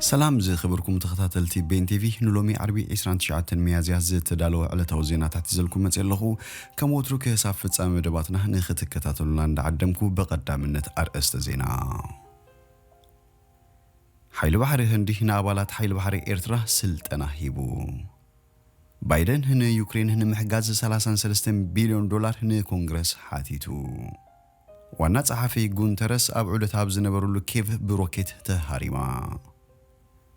سلام زي خبركم تخطاتلتي بين تيفي نلومي عربي 29 ميازيا زتدالو على توزينات تحتزلكم متسلخو كم وترك صافت صام دباتنا نختكتاتلنا ندعدمكو بقدامنت ارئست زينا حيل بحر هندي نابالات حيل بحر إيرترا سلطنا هيبو بايدن هن يوكرين هن محجاز 33 بليون دولار هن كونغرس حاتيتو وانا صحفي غونترس ابعدت هابز نبرلو كيف بروكيت تهاريما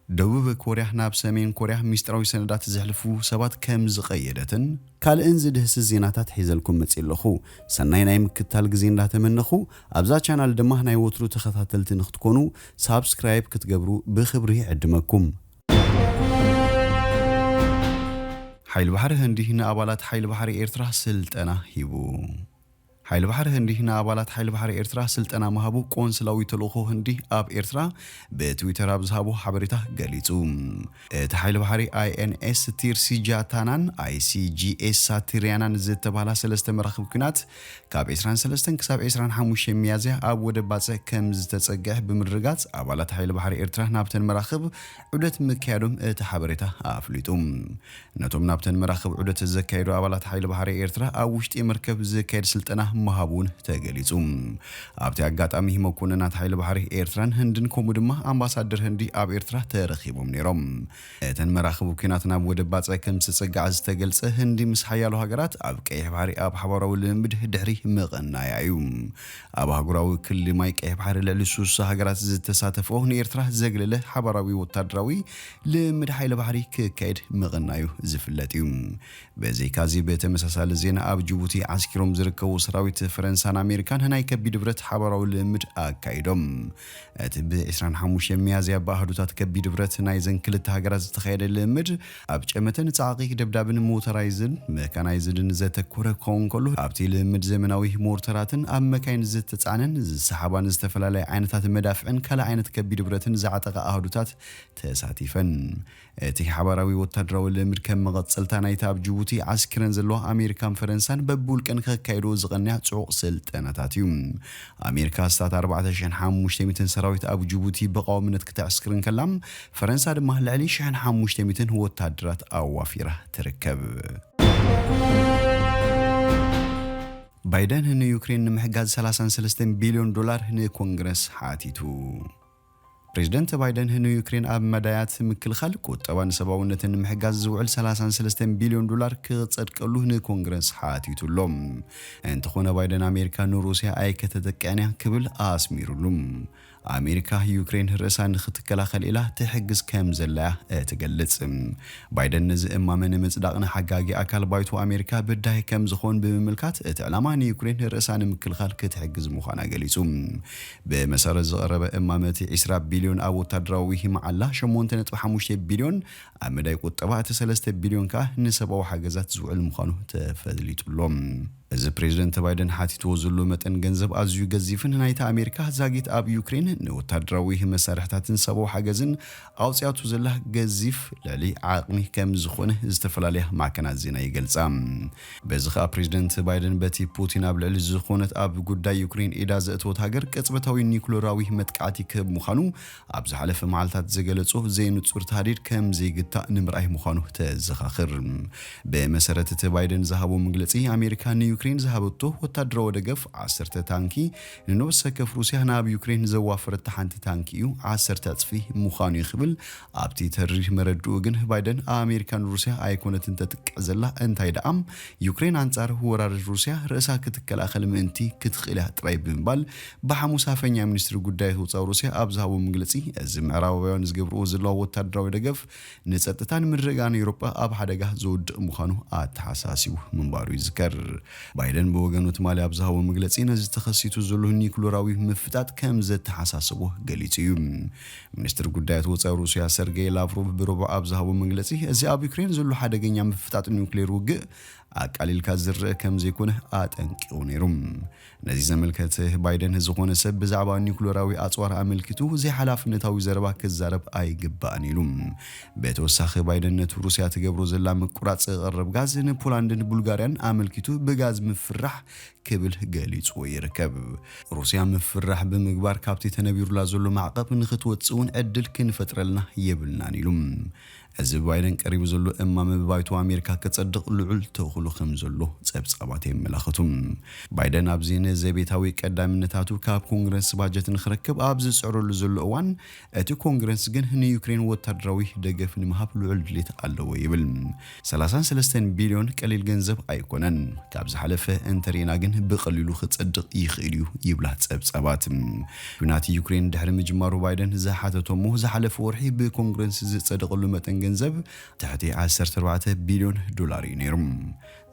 دولة كوريا ناب سمين كوريا مستراوي سندات زحلفو سبات كم زقيدتن قال انزد هس زيناتات حيزلكم متصلخو سناي نايم كتال غزين لا تمنخو ابزا چانل دما ناي وترو تخاتلت نختكونو سبسكرايب كتغبرو بخبري عدمكم حيل بحر هندي هنا ابالات حيل بحر إيرترا سلطنا هيبو حيل بحر هندي هنا ابالات حيل بحر إيرترا سلطنا مهابو قونسلاوي تلوخو هندي اب إيرترا بتويتر ابزهابو حبريتا غليصو حيل بحر INS تيرسي جاتانان ICGS ساتيريانان زتبالا سلسته مراخب كنات كاب 23 كساب 25 ميازيا اب ودباصه كم زتصقح بمرغات ابالات حيل بحر إيرترا نابتن مراخب عدت مكيادوم حبريتا افليتوم نتوم نابتن مراخب عدت زكايدو ابالات حيل بحر إيرترا اوشتي مركب زكايد سلطنا مهابون تغليصوم ابتي اغاطامي مكوننات حيل بحر إيرتران هندن كومودما امباسادر هندي اب إيرترا ترخيبوم نيروم اتن مراخبو كيناتنا ودباصه كم زتصقع زتغلصه هندي مس حيالو هاغرات اب قيح بحر اب حبراو لمد دحري مقنايايوم اب هاغراو كل ماي قيح بحر للسوس هاغرات زتساتفو إيرترا زغلله حبراوي وتادراوي لمد حيل بحر ككايد مقنايو زفلاتيوم بزي كازي بتمساسال زينا اب جيبوتي عسكروم زركو سراويت فرنسان امريكان هناي كبيد برت حبراو لمد اكايدوم اتب 25 ميازيا باهدوتات كبيد برت نايزن كلت هاغرات زتخيد لمد اب چمتن صاقي دبدابن موترايزن ميكانايزدن زتكوره كونكلو ابتي لمد زمناوي مورتراتن اب مكاين زتتصانن زسحابان زتفلالاي عينታት مدافعن كلا عينت كبيد برتن زعتقه اهدوتات تساتيفن اتي حبراوي وتادراو لمد كم مقصلتا نايتاب جيبوتي عسكرن زلو امريكان فرنسان ببولقن كايدو زغنيا صوق سلطناتاتيوم امريكا ستات 4500 سراويت ابو جيبوتي بقومنت كتعسكرن كلام فرنسا دما لعلي 1500 وتادرات اوافيره تركب بايدن هن يوكرين محجاز 33 بليون دولار هن كونغرس حاتيتو بريزيدنت بايدن هن يوكرين اب مدايات مكل خلق طبعا سباونتن محجاز زوعل 33 بليون دولار كصدقلو هن كونغرس حاتيتولم انت خونا بايدن امريكا روسيا اي كتدقانيا كبل اسميرولم امريكا يوكرين رسان ختكلاخل اله تحجز كم زلا تغلص بايدن نز امامن مصداقنا حقاقي اكل بايتو امريكا بداي كم زخون بمملكات اتعلمان يوكرين رسان مكل خال كتحجز مخانا غليصوم بمسار زقرب امامتي 10 بليون او تدراوي معلا 8.5 بليون امداي قطبات 3 بليون كا نسبو حاجزات زوعل مخانو تفضليتلهم از بريزيدنت بايدن حاتيتو زلو متن گنزب ازيو گزيفن نايتا امريكا زاغيت اب يوكرين نوتادراوي مسارحتاتن سبو حاجزن اوصياتو زله گزيف للي عقمي كم زخونه استفلاليه ماكنا زينا يگلصام بزخا بريزيدنت بايدن بتي بوتين ابل زخونت اب غداي يوكرين ايدازاتوت هاجر قصبتاوي نيكلوراوي متقاتي كب مخانو ابز حلف معالتات زگلصو زين صور تحديد كم زيغتا نمراي مخانو تزخاخر بمسارته بايدن زهابو مغلصي امريكا يوكرين زهابتو وتادرو دغف 10 تانكي نوبس كف روسيا ناب يوكرين زوافرت حنت تانكيو 10 تصفي مخانو يخبل ابتي تريح مردو گن بايدن امريكان روسيا ايكونتن تتقزلا انتاي دام يوكرين انصار ورار روسيا رئاسا كتكلاخل منتي كتخيله طراي بنبال بحموس افنيا منستر غداي هوصاو روسيا ابزهاو مغلصي از معراويان زغبرو زلو وتادرو دغف نصتتان مرغان اوروبا اب حدغا زود مخانو اتحساسيو منبارو يذكر بايدن بوغنو تمالي ابزهاو مغلصين از تخسيتو زلو نيكلوراوي مفتات كم زتحساسبو غليصيو منستر غدايات وصاو روسيا سيرجي لافروف بروبو ابزهاو مغلصي از اب يوكرين زلو حدغኛ مفتات نيوكلير وغ ኣቃሊልካ ዝርአ ከም ዘይኮነ ኣጠንቂቑ ነይሩ ነዚ ዘመልከተ ባይደን ዝኾነ ሰብ ብዛዕባ ኒውክሌራዊ ኣጽዋር ኣመልኪቱ ዘይሓላፍነታዊ ዘረባ ክዛረብ ኣይግባእን ኢሉ በተወሳኺ ባይደን ነቲ ሩስያ ትገብሮ ዘላ ምቁራጽ ቀረብ ጋዝ ንፖላንድን ቡልጋርያን ኣመልኪቱ ብጋዝ ምፍራሕ ክብል ገሊጹ ይርከብ ሩስያ ምፍራሕ ብምግባር ካብቲ ተነቢሩላ ዘሎ ማዕቀብ ንኽትወጽውን ዕድል ክንፈጥረልና የብልናን ኢሉ እዚ ባይደን ቀሪቡ ዘሎ እማም ባይቱ ኣሜሪካ ከጸድቕ ልዑል ተኽሉ ከም ዘሎ ጸብጻባት የመላኽቱ ባይደን ኣብዚ ነዘቤታዊ ቀዳምነታቱ ካብ ኮንግረስ ባጀት ንኽረክብ ኣብ ዝጽዕረሉ ዘሎ እዋን እቲ ኮንግረስ ግን ንዩክሬን ወታደራዊ ደገፍ ንምሃብ ልዑል ድሌት ኣለዎ ይብል 33 ቢልዮን ቀሊል ገንዘብ ኣይኮነን ካብ ዝሓለፈ እንተሪና ግን ብቐሊሉ ክጸድቕ ይኽእል እዩ ይብላ ጸብጻባት ኩናት ዩክሬን ድሕሪ ምጅማሩ ባይደን ዝሓተቶሞ ዝሓለፈ ወርሒ ብኮንግረስ ዝጸደቐሉ መጠን ገንዘብ تحت 14 ቢልዮን ዶላር ነይሩ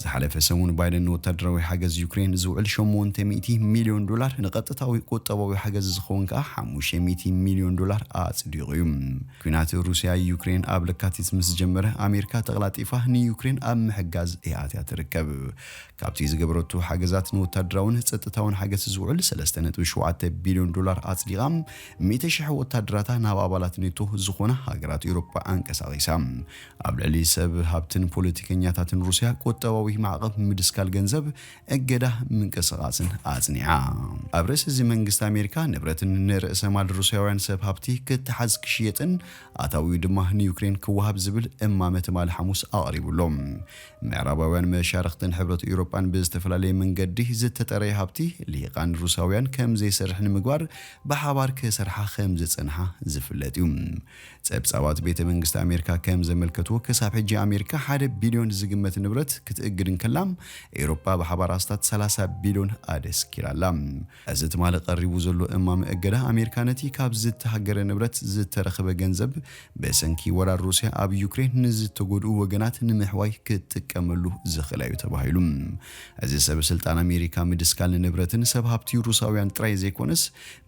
ዝሓለፈ ሰሙን ባይደን ወታደራዊ ሓገዝ ዩክሬን ዝውዕል 800 ሚልዮን ዶላር ንቐጥታዊ ቁጠባዊ ሓገዝ ዝኸውን ከዓ 500 ሚልዮን ዶላር ኣጽዲቑ እዩ ኩናት ሩስያ ዩክሬን ኣብ ለካቲት ምስ ጀመረ ኣሜሪካ ተቕላጢፋ ንዩክሬን ኣብ ምሕጋዝ እያትያ ትርከብ ካብቲ ዝገበረቱ ሓገዛት ንወታደራውን ጸጥታውን ሓገዝ ዝውዕል 3.7 ቢልዮን ዶላር ኣጽዲቓ 100,000 ወታደራታ ናብ ኣባላት ኔቶ ዝኾነ ሃገራት ኤውሮጳ አንቀሳቒሳ ኣብ ልዕሊ ሰብ ሃብትን ፖለቲከኛታትን ሩስያ ቁጠባዊ ማዕቀብ ምድስካል ገንዘብ እገዳ ምንቀሳቐስን ኣጽኒዓ ኣብ ርእሲ እዚ መንግስት ኣሜሪካ ንብረትን ንርእሰ ማል ሩስያውያን ሰብ ሃብቲ ክትሓዝ ክሽየጥን ኣታዊኡ ድማ ንዩክሬን ክወሃብ ዝብል እማመት ማል ሐሙስ ኣቕሪቡሎም ምዕራባውያን መሻርክትን ሕብረት ኤውሮጳን ብዝተፈላለየ መንገዲ ዝተጠረየ ሃብቲ ሊቃን ሩስያውያን ከም ዘይሰርሕ ንምግባር ብሓባር ክሰርሓ ከም ዝጸንሓ ዝፍለጥ እዩ ጸብጻባት ቤተ መንግስት ኣሜሪካ ከም ዘመልከቱ ክሳብ ሕጂ ኣሜሪካ 1 ቢልዮን ዝግመት ንብረት ክትእግድን ከላም ኤውሮጳ ብሓባር ኣስታት 30 ቢልዮን ኣደስኪራላ እዚ ትማለ ቀሪቡ ዘሎ እማም እገዳ ኣሜሪካ ነቲ ካብ ዝተሃገረ ንብረት ዝተረኸበ ገንዘብ በሰንኪ ወራር ሩስያ ኣብ ዩክሬን ንዝተጎድኡ ወገናት ንምሕዋይ ክትጥቀመሉ ዝኽእላዩ ተባሂሉ እዚ ሰብ ስልጣን ኣሜሪካ ምድስካል ንብረትን ሰብ ሃብቲ ሩስያውያን ጥራይ ዘይኮነስ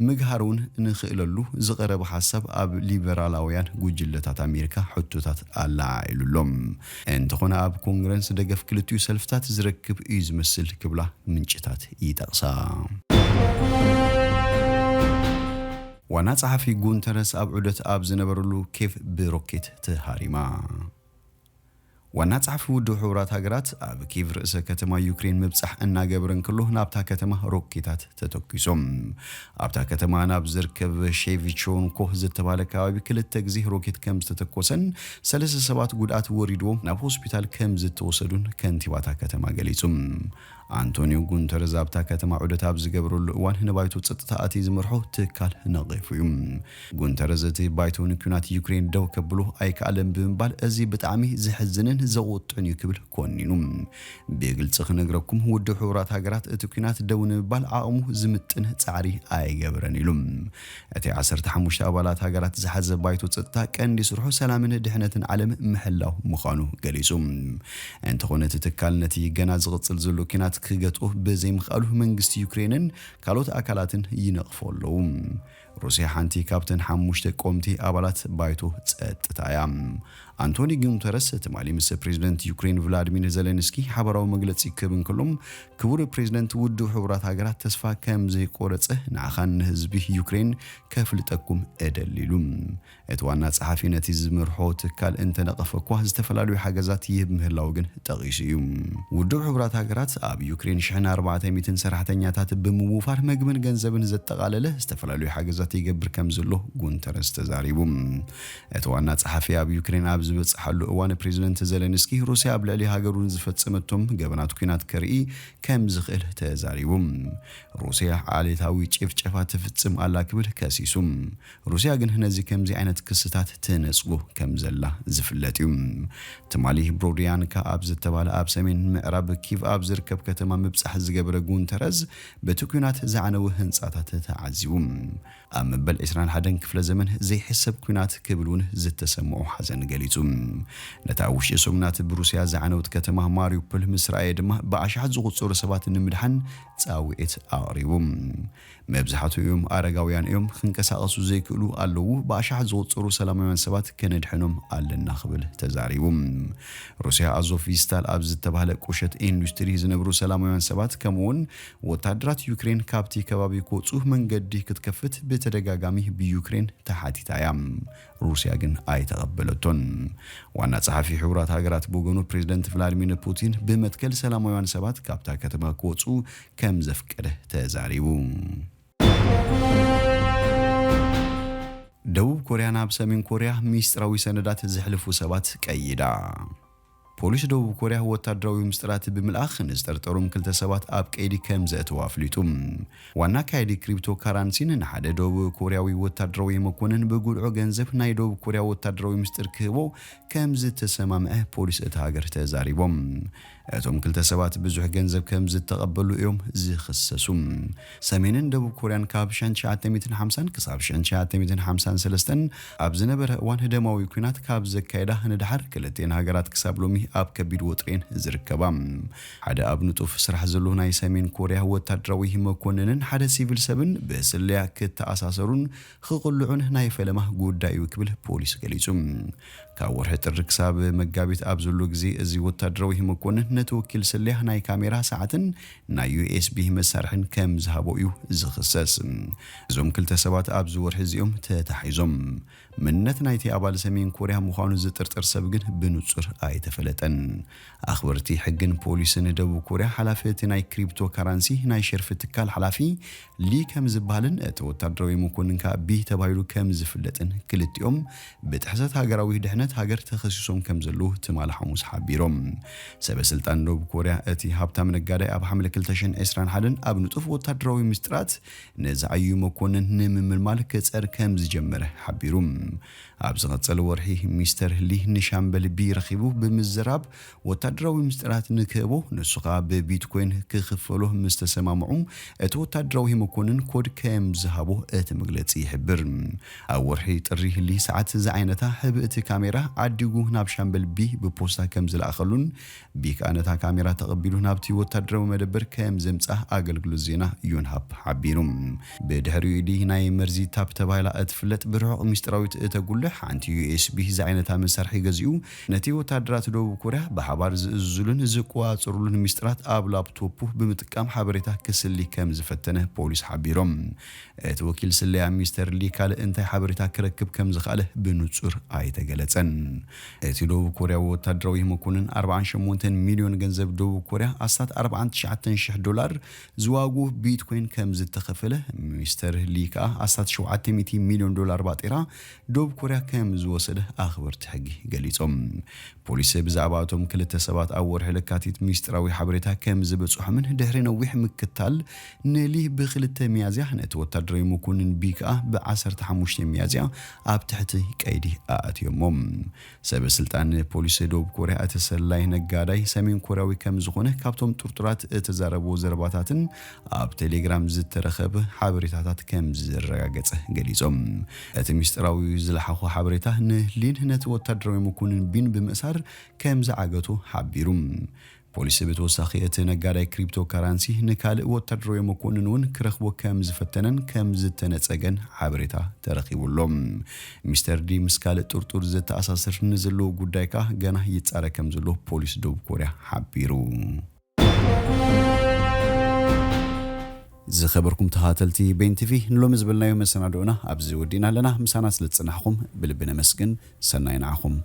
ምግሃሩን ንኽእለሉ ዝቐረበ ሓሳብ ኣብ ሊበራላውያን ጉጅለታት ኣሜሪካ ሕቶታት ኣላዓይሉሎም እንተኾነ ኣብ ኮንግረስ ደገፍ ክልቲኡ ሰልፍታት ዝረክብ እዩ ዝመስል ክብላ ምንጭታት ይጠቕሳ ዋና ጸሓፊ ጉንተረስ ኣብ ዑደት ኣብ ዝነበረሉ ኬፍ ብሮኬት ተሃሪማ ዋና ጸሓፊ ውድብ ሕብራት ሃገራት ኣብ ኪየቭ ርእሰ ከተማ ዩክሬን ምብጻሕ እናገበረን ከሎ ናብታ ከተማ ሮኬታት ተተኪሶም ኣብታ ከተማ ናብ ዝርከብ ሼቪቾንኮ ዝተባለ ከባቢ ክልተ ግዜ ሮኬት ከም ዝተተኮሰን 3 ሰባት ጉድኣት ወሪድዎም ናብ ሆስፒታል ከም ዝተወሰዱን ከንቲባታ ከተማ ገሊጹም አንቶኒዮ ጉንተረስ ኣብታ ከተማ ዑደት ኣብ ዝገብረሉ እዋን ንባይቶ ጸጥታ ኣቲ ዝመርሖ ትካል ነቒፉ እዩ ጉንተረስ እቲ ባይቶ ንኩናት ዩክሬን ደው ከብሎ ኣይከኣለን ብምባል እዚ ብጣዕሚ ዝሕዝንን ዘወጥዕን ይክብል ኮኒኑ ብግልጽ ክነግረኩም ውድብ ሕብራት ሃገራት እቲ ኩናት ደው ንምባል ዓቕሙ ዝምጥን ጻዕሪ ኣይገብረን ኢሉ እቲ 15 ኣባላት ሃገራት ዝሓዘ ባይቶ ጸጥታ ቀንዲ ስርሑ ሰላምን ድሕነትን ዓለም ምሕላው ምዃኑ ገሊጹ እንተኾነ እቲ ትካል ነቲ ገና ዝቕጽል ዘሎ ኩናት ክገጥኦ በዘይምኽኣሉ መንግስቲ ዩክሬንን ካልኦት ኣካላትን ይነቕፈለው ሩስያ ሓንቲ ካብተን 5 ቆምቲ ኣባላት ባይቶ ጸጥታያ አንቶኒ ጉንተረስ ተማሊ ምስ ፕሬዝዳንት ዩክሬን ቭላድሚር ዘለንስኪ ሓበራዊ መግለጺ ክብን ከሎም ክቡር ፕሬዝዳንት ውድብ ሕብራት ሃገራት ተስፋ ከም ዘይቆረጸ ንዓኻን ህዝቢ ዩክሬን ከፍልጠኩም እደሊሉ እቲ ዋና ጸሓፊ ነቲ ዝመርሖ ትካል እንተነቐፈ እኳ ዝተፈላለዩ ሓገዛት ይህብ ምህላው ግን ጠቒሱ እዩ ውድብ ሕብራት ሃገራት ኣብ ዩክሬን 1400 ሰራሕተኛታት ብምውፋር መግብን ገንዘብን ዘጠቓለለ ዝተፈላለዩ ሓገዛት ይገብር ከም ዘሎ ጉንተረስ ተዛሪቡ እቲ ዋና ጸሓፊ ኣብ ዩክሬን ኣብ ዝበጽሓሉ እዋን ፕሬዝዳንት ዘለንስኪ ሩስያ ኣብ ልዕሊ ሃገሩን ዝፈጸመቶም ገበናት ኩናት ከርኢ ከም ዝኽእል ተዛሪቡ ሩስያ ዓሌታዊ ጭፍጨፋ ትፍጽም ኣላ ክብል ከሲሱ ሩስያ ግን ነዚ ከምዚ ዓይነት ክስታት ተነጽጎ ከም ዘላ ዝፍለጥ እዩ ትማሊ ብሮዲያንካ ኣብ ዝተባለ ኣብ ሰሜን ምዕራብ ኪየቭ ኣብ ዝርከብ ከተማ ምብጻሕ ዝገበረ ጉንተረስ በቲ ኩናት ዝዓነወ ህንጻታት ተዓዚቡ ኣብ መበል 21 ክፍለ ዘመን ዘይሕሰብ ኩናት ክብሉን ዝተሰምዑ ሓዘን ገሊጹ ነታ ውሽጢ ፍጹምናት ብሩስያ ዝዓነውት ከተማ ማሪውፖል ምስራኤ ድማ ብኣሽሓት ዝቑጸሩ ሰባት ንምድሓን ጻውዒት ኣቕሪቡ መብዛሕትኦም ኣረጋውያን እዮም ክንቀሳቐሱ ዘይክእሉ ኣለዉ ብኣሽሓት ዝቑጸሩ ሰላማውያን ሰባት ከነድሕኖም ኣለና ክብል ተዛሪቡ ሩስያ ኣዞፊስታል ኣብ ዝተባህለ ቁሸት ኢንዱስትሪ ዝነብሩ ሰላማውያን ሰባት ከምኡውን ወታደራት ዩክሬን ካብቲ ከባቢ ክወጹ መንገዲ ክትከፍት ብተደጋጋሚ ብዩክሬን ተሓቲታያ ሩስያ ግን ኣይተቐበለቶን ዋና ጸሓፊ ሕቡራት ሃገራት ብወገኑ ፕሬዝደንት ቭላድሚር ፑቲን ብመትከል ሰላማውያን ሰባት ካብታ ከተማ ክወጹ ከም ዘፍቀደ ተዛሪቡ ደቡብ ኮርያ ናብ ሰሜን ኮርያ ሚስጥራዊ ሰነዳት ዝሕልፉ ሰባት ቀይዳ ፖሊስ ደቡብ ኮርያ ወታደራዊ ምስጥራት ብምልኣኽ ንዝጠርጠሩም ክልተ ሰባት ኣብ ቀይዲ ከም ዘእተው ኣፍሊጡ ዋና ካይዲ ክሪፕቶ ካረንሲን ንሓደ ደቡብ ኮርያዊ ወታደራዊ መኮንን ብጉልዑ ገንዘብ ናይ ደቡብ ኮርያ ወታደራዊ ምስጥር ክህቦ ከም ዝተሰማምዐ ፖሊስ እቲ ሃገር ተዛሪቦም እቶም ክልተ ሰባት ብዙሕ ገንዘብ ከም ዝተቐበሉ እዮም ዝኽሰሱ ሰሜንን ደቡብ ኮርያን ካብ 1950 ክሳብ 1953 ኣብ ዝነበረ እዋን ህደማዊ ኩናት ካብ ዘካየዳ ንድሓር ክልቴን ሃገራት ክሳብ ሎሚ ኣብ ከቢድ ወጥሬን ዝርከባ ሓደ ኣብ ንጡፍ ስራሕ ዘሎ ናይ ሰሜን ኮርያ ወታደራዊ መኮንንን ሓደ ሲቪል ሰብን ብስልያ ክተኣሳሰሩን ክቕልዑን ናይ ፈለማ ጉዳይ እዩ ክብል ፖሊስ ገሊጹ ካብ ወርሒ ጥሪ ክሳብ መጋቢት ኣብ ዘሎ ግዜ እዚ ወታደራዊ መኮንን ነተወኪል ስልያ ናይ ካሜራ ሰዓትን ናይ ዩኤስቢ መሳርሕን ከም ዝሃቦ እዩ ዝኽሰስ እዞም ክልተ ሰባት ኣብ ዝወርሒ እዚኦም ተታሒዞም ምንነት ናይቲ ኣባል ሰሜን ኮርያ ምዃኑ ዝጥርጥር ሰብ ግን ብንጹር ኣይተፈለጠን ኣኽበርቲ ሕግን ፖሊስን ደቡብ ኮርያ ሓላፊ ናይ ክሪፕቶ ካረንሲ ናይ ሸርፊ ትካል ሓላፊ ሊ ከም ዝበሃልን እቲ ወታደራዊ መኮንን ቢ ተባሂሉ ከም ዝፍለጥን ክልቲኦም ብጥሕሰት ሃገራዊ ድሕነት ሃገር ተኸሲሶም ከም ዘለዉ ትማል ሐሙስ ሓቢሮም ሰበስልጣን ደቡብ ኮርያ እቲ ሃብታም ነጋዳይ ኣብ ሐምለ 2021 ኣብ ንጡፍ ወታደራዊ ምስጥራት ነዝዓዩ መኮንን ንምምልማል ክጸር ከም ዝጀመረ ሓቢሩ ኣብ ዝቐጸለ ወርሒ ሚስተር ሊ ንሻምበል ቢ ረኺቡ ብምዝራብ ወታደራዊ ምስጥራት ንክህቦ ንሱኻ ብቢትኮይን ክኽፈሎ ምስተሰማምዑ እቲ ወታደራዊ መኮንን ኮድ ከም ዝሃቦ እቲ መግለጺ ይሕብር ኣብ ወርሒ ጥሪ ሊ ሰዓት ዝዓይነታ ህብእቲ ካሜራ ዓዲጉ ናብ ሻምበል ቢ ብፖስታ ከም ዝለኣኸሉን ቢ ካነታ ካሜራ ተቐቢሉ ናብቲ ወታደራዊ መደበር ከም ዘምጻእ ኣገልግሎት ዜና ዩንሃፕ ሓቢሩ ብድሕሪኡ ዲ ናይ መርዚ ታፕ ተባሂላ እትፍለጥ ብርሑቕ ሚስጥራዊት እተጉልሕ ሓንቲ ዩኤስቢ ዝዓይነታ መሳርሒ ገዚኡ ነቲ ወታደራት ደቡብ ኮርያ ብሓባር ዝእዝሉን ዝቋጽሩሉን ሚስጥራት ኣብ ላፕቶፑ ብምጥቃም ሓበሬታ ክስሊ ከም ዝፈተነ ፖሊስ ሓቢሮም እቲ ወኪል ስልያ ሚስተር ሊ ካልእ እንታይ ሓበሬታ ክረክብ ከም ዝኽኣለ ብንጹር ኣይተገለጸን እቲ ደቡብ ኮርያዊ ወታደራዊ መኮንን 48 ሚሊዮን ገንዘብ ደቡብ ኮርያ ኣስታት 49,000 ዶላር ዝዋጉ ቢትኮይን ከም ዝተኸፈለ ሚስተር ሊ ከዓ ኣስታት 700 ሚሊዮን ዶላር ባጤራ ደቡብ ኮርያ ከም ዝወሰደ ኣኽበርቲ ሕጊ ገሊጾም ፖሊስ ብዛዕባ እቶም ክልተ ሰባት ኣብ ወርሒ ለካቲት ሚስጥራዊ ሓበሬታ ከም ዝበጽሖምን ድሕሪ ነዊሕ ምክትታል ንሊ ብክልተ ሚያዝያ ነቲ ወታደራዊ መኮንን ቢ ከዓ ብ15 ሚያዝያ ኣብ ትሕቲ ቀይዲ ኣእትዮሞም ሰበስልጣን ፖሊስ ደቡብ ኮርያ እተሰላይ ነጋዳይ ሰሜን ኮርያዊ ከም ዝኾነ ካብቶም ጥርጡራት እተዛረቡ ዘረባታትን ኣብ ቴሌግራም ዝተረኸበ ሓበሬታታት ከም ዝረጋገጸ ገሊጾም እቲ ሚስጥራዊ ዝለሓኹ ሓበሬታ ንሊን ነቲ ወታደራዊ መኮንን ቢን ብምእሳር ከም ዝዓገቱ ሓቢሩ ፖሊስ ብተወሳኺ እቲ ነጋዳይ ክሪፕቶ ካረንሲ ንካልእ ወታደራዊ መኮንን እውን ክረኽቦ ከም ዝፈተነን ከም ዝተነጸገን ሓበሬታ ተረኺቡሎም ሚስተር ዲ ምስ ካልእ ጥርጡር ዝተኣሳሰር ንዘለዎ ጉዳይ ከዓ ገና ይጻረ ከም ዘሎ ፖሊስ ደቡብ ኮርያ ሓቢሩ ዝኸበርኩም ተኸታተልቲ ቤን ቲቪ ንሎሚ ዝብልናዮ መሰናዶና ኣብዚ ወዲና ኣለና ምሳና ስለ ዝጽናሕኩም ብልቢ ነመስግን ሰናይ ንዓኹም